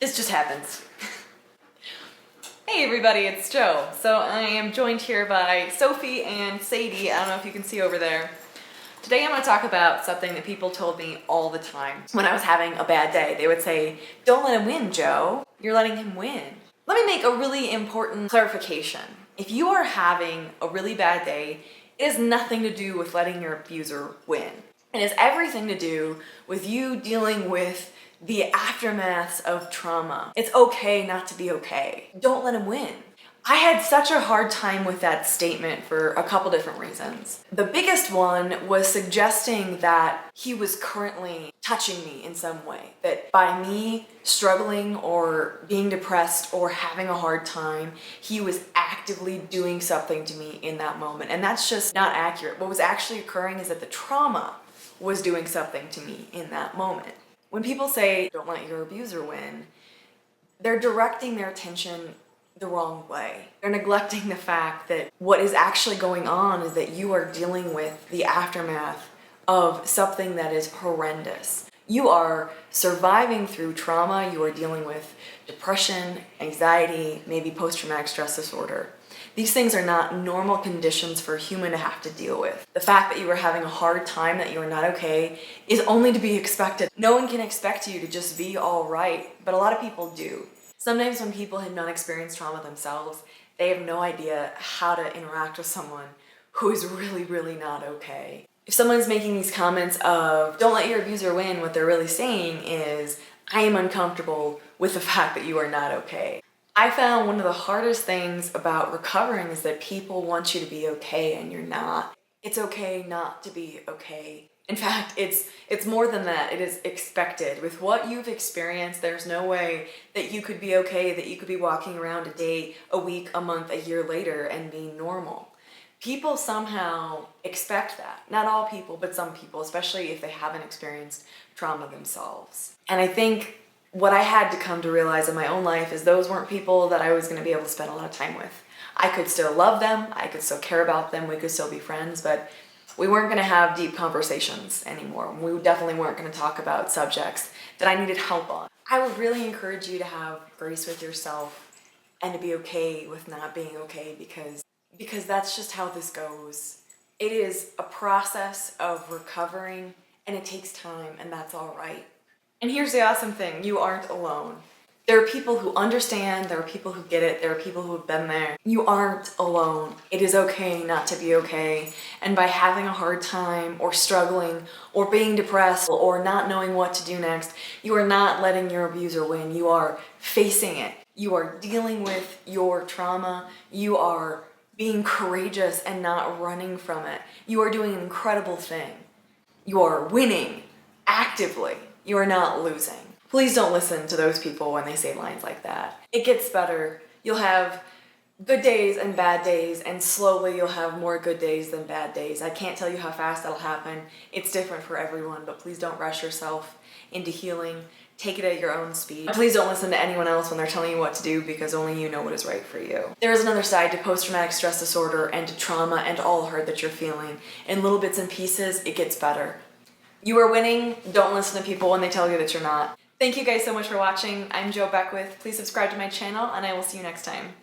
This just happens. Hey everybody, it's Joe. So I am joined here by Sophie and Sadie. I don't know if you can see over there. Today I'm going to talk about something that people told me all the time when I was having a bad day. They would say, "Don't let him win, Joe. You're letting him win." Let me make a really important clarification. If you are having a really bad day, it has nothing to do with letting your abuser win. It has everything to do with you dealing with the aftermaths of trauma. It's okay not to be okay. Don't let him win. I had such a hard time with that statement for a couple different reasons. The biggest one was suggesting that he was currently touching me in some way. That by me struggling or being depressed or having a hard time, he was actively doing something to me in that moment. And that's just not accurate. What was actually occurring is that the trauma was doing something to me in that moment. When people say, "Don't let your abuser win," they're directing their attention the wrong way. They're neglecting the fact that what is actually going on is that you are dealing with the aftermath of something that is horrendous. You are surviving through trauma. You are dealing with depression, anxiety, maybe post-traumatic stress disorder. These things are not normal conditions for a human to have to deal with. The fact that you are having a hard time, that you are not okay, is only to be expected. No one can expect you to just be all right, but a lot of people do. Sometimes when people have not experienced trauma themselves, they have no idea how to interact with someone who is really, really not okay. If someone's making these comments of, "Don't let your abuser win," what they're really saying is, "I am uncomfortable with the fact that you are not okay." I found one of the hardest things about recovering is that people want you to be okay and you're not. It's okay not to be okay. In fact, it's more than that. It is expected. With what you've experienced, there's no way that you could be okay, that you could be walking around a day, a week, a month, a year later and be normal. People somehow expect that. Not all people, but some people, especially if they haven't experienced trauma themselves. And I think what I had to come to realize in my own life is those weren't people that I was going to be able to spend a lot of time with. I could still love them, I could still care about them, we could still be friends, but we weren't going to have deep conversations anymore. We definitely weren't going to talk about subjects that I needed help on. I would really encourage you to have grace with yourself and to be okay with not being okay because that's just how this goes. It is a process of recovering and it takes time, and that's all right. And here's the awesome thing, you aren't alone. There are people who understand, there are people who get it, there are people who have been there. You aren't alone. It is okay not to be okay. And by having a hard time or struggling or being depressed or not knowing what to do next, you are not letting your abuser win. You are facing it. You are dealing with your trauma. You are being courageous and not running from it. You are doing an incredible thing. You are winning actively. You are not losing. Please don't listen to those people when they say lines like that. It gets better. You'll have good days and bad days, and slowly you'll have more good days than bad days. I can't tell you how fast that'll happen. It's different for everyone, but please don't rush yourself into healing. Take it at your own speed. Please don't listen to anyone else when they're telling you what to do, because only you know what is right for you. There is another side to post-traumatic stress disorder and to trauma and all the hurt that you're feeling. In little bits and pieces, it gets better. You are winning. Don't listen to people when they tell you that you're not. Thank you guys so much for watching. I'm Joe Beckwith. Please subscribe to my channel and I will see you next time.